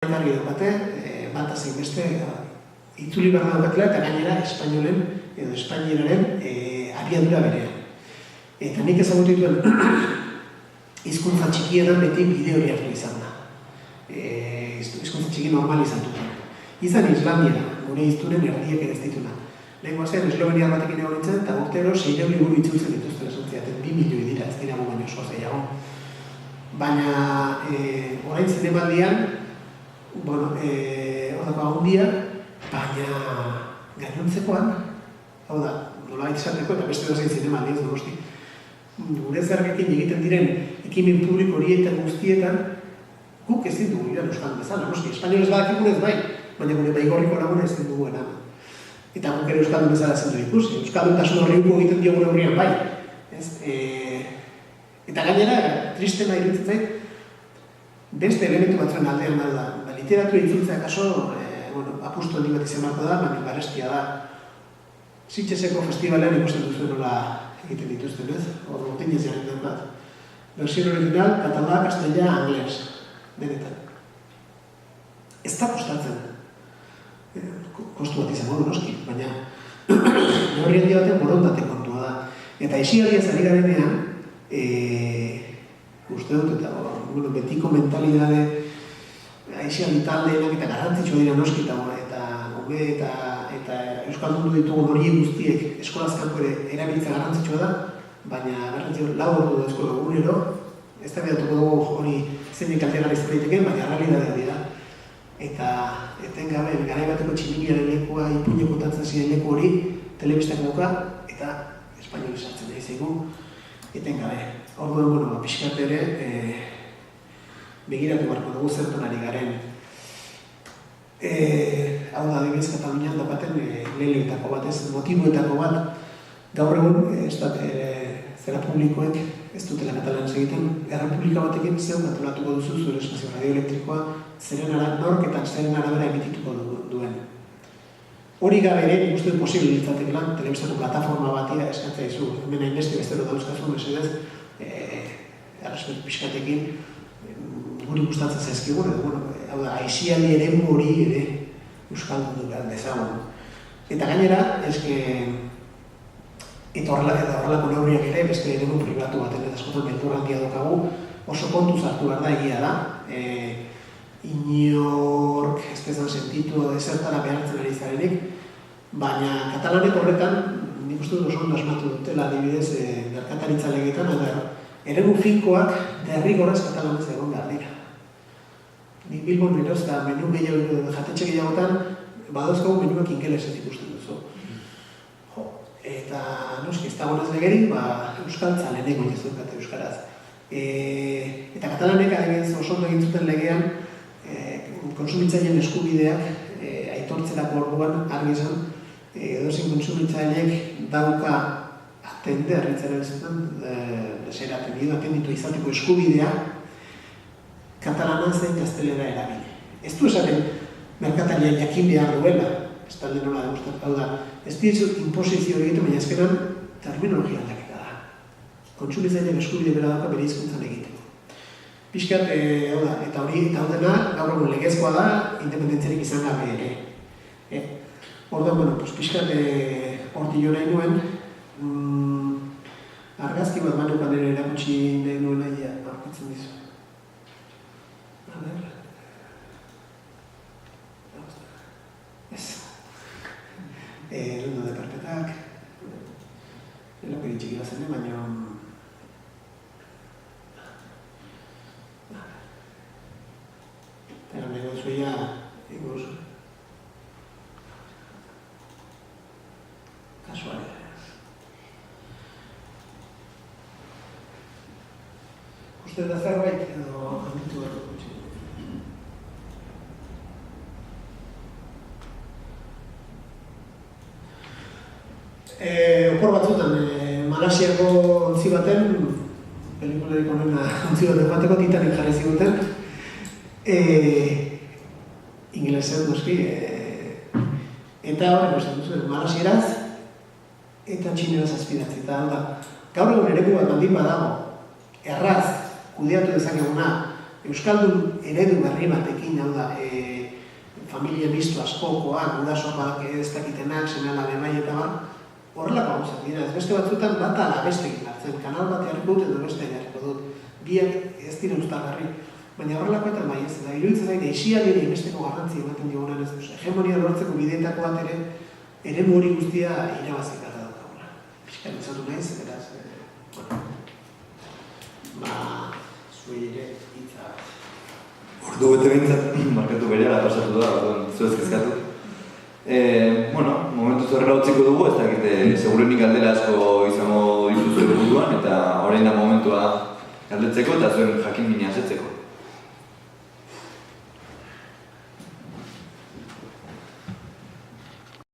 Argi daukate, bat zein beste itzuli behar daukatela eta gainera espainolen edo espainieraren abiadura berean. Eta nik ezagutu dituen hizkuntza txikietan beti bide hori hartu izan da. Hizkuntza txiki normalizatuta. Izan Islandiera, gure hiztunen erdiek ere ez dituna. Lehenko zen, Eslovenia batekin egon nintzen, eta urtero 600 liburu itzultzen dituzten esuntziaten, 2 milioi dira, ez dira gu baino oso zeiago. Baina, orain zinemaldian, hor handia, baina gainontzekoan, hau da, nolabait esateko eta beste dozein zinemaldi ez donosti. Gure zergekin egiten diren ekimen publiko horietan guztietan, guk ez dugu iran euskaldun bezala, noski, espainolez badakikun ez bai, baina gure baigorriko laguna ez dugu eraman. Eta guk ere euskaldun bezala zendu ikusi, euskalduntasun horri uko egiten dio gure horrian bai. Eta gainera, tristena iruditzen zait, beste elementu batzuen aldean da. Literatura itzultzea kaso, apustu handi bat izan marko da, baina barestia da. Sitgeseko festivalean ikusten duzu nola egiten dituzten, ez? Ortinez jaren den bat. Versión original, katalá, castellà, anglès. Benetan. Ez da kostatzen. Kostu bat izango du noski, baina horri handi batean borondate kontua da. Eta isialiaz ari garenean, uste dut eta betiko mentalidade aixiali taldeenak eta garrantzitsua dira noski eta gube eta euskaldundu ditugun horiek guztiek eskolazkanko ere erabiltza garrantzitsua da, baina garrantzitsua lau ordu da eskola egunero, ez da bidatuko dugu hori zeinek kaltegarri izan daiteken, baina realitatea dira. Eta etengabe, garai bateko tximiniaren lekua, ipuineko tantzen ziren leku hori, telebistak dauka eta espainolizartzen nahi zeigu, etengabe. Orduan, pixkat ere, begiratu barko dugu zertan ari garen. Hau da, adibidez Katalunian daukaten lehiletako bat, motibuetako bat, gaur egun, zera publikoek ez dutela katalanez egiten, errepublika batekin zeun katolatuko duzu zure espazio radioelektrikoa, nork eta zeren arabera emitituko duen. Hori gabe ere, nik uste posible ditzatekela, telebistako plataforma batia eskatzea izu, hemen hainbeste bestero dauzkazu, mesedez, errespetu pixkatekin, guri gustatzen zaizkigun, hau da, aixiali ere hori ere euskaldun du behar dezagun. Eta gainera, eta horrelako neurriak ere, beste ere pribatu baten eta askotan beldur handia dokagu, oso kontuz hartu behar da egia da. Inork ez dezan sentitu ezertara behartzen ari zarenik, baina katalanek horretan, nik uste dut oso ondo asmatu dutela adibidez merkataritza legetan, eremu finkoak derrigorrez katalanez egon behar dira. Nik Bilbon eroz eta menu gehiago, jatetxe gehiagotan, badauzkagu menuak ingelesez ikusten duzu. Eta noski, ez dagoenez legerik, euskaltza lehenengo jezukate euskaraz. Eta katalanek adibidez oso ondo egin zuten legean, konsumitzaileen eskubideak aitortzelako orduan argi esan, edozein konsumitzaileek dauka atender, itzaren zen, desera atenditu izateko eskubidea, katalana zein gaztelera erabile. Ez du esaten merkatarian jakin behar duela, ez talde nola degustat, hau da, ez dizu imposizio egiten, baina ezkeran terminologia aldaketa da. Kontsumitzaileen eskubide bera dauka bere hizkuntzan egiteko. Piskat, hau da, eta hori eta hau dena, gaur egun legezkoa da, independentziarik izan gabe ere. Orduan, piskat horti jo nahi nuen, argazki bat manukan ere erakutsi nahi nuen nahi aurkitzen dizu. A ver... Ez. Londo de karpetak. Elokeri txiki bat zen, baina... Eta nahi gozuia, ikuz... Kasualea. Uste da zerbait edo handitu behar dut. Opor batzutan, Malasiako ontzi baten, pelikularik honena ontzi baten bateko Titanic jarri ziguten, ingelesean noski, eta hori, Malasieraz eta txineraz azpidatzi. Eta gaur egun eredu bat baldin badago, erraz kudeatu dezakeguna, euskaldun eredu berri batekin, hau da, familia misto askokoak, gurasoak ez dakitenak, seme-alabe bai eta bar, horrelako gauzak dira. Ez beste batzuetan bat ala bestekin hartzen, kanal bat jarriko dut edo beste jarriko dut. Biak ez dira uztargarri. Baina horrelakoetan bai ez, eta iruditzen zaite isialari besteko garrantzi ematen diogunan ez duz. Hegemonia lortzeko bideetako bat ere, eremu hori guztia irabazik gara daukagula. Piskan izatu nahiz, beraz, zuei ere hitza. Ordu bete behintzat, markatu bereala pasatu da, zuez kezkatu. Momentuz horrela utziko dugu, ez dakit, segurenik galdera asko izango dituzue buruan, eta orain da momentua galdetzeko eta zuen jakin mina asetzeko.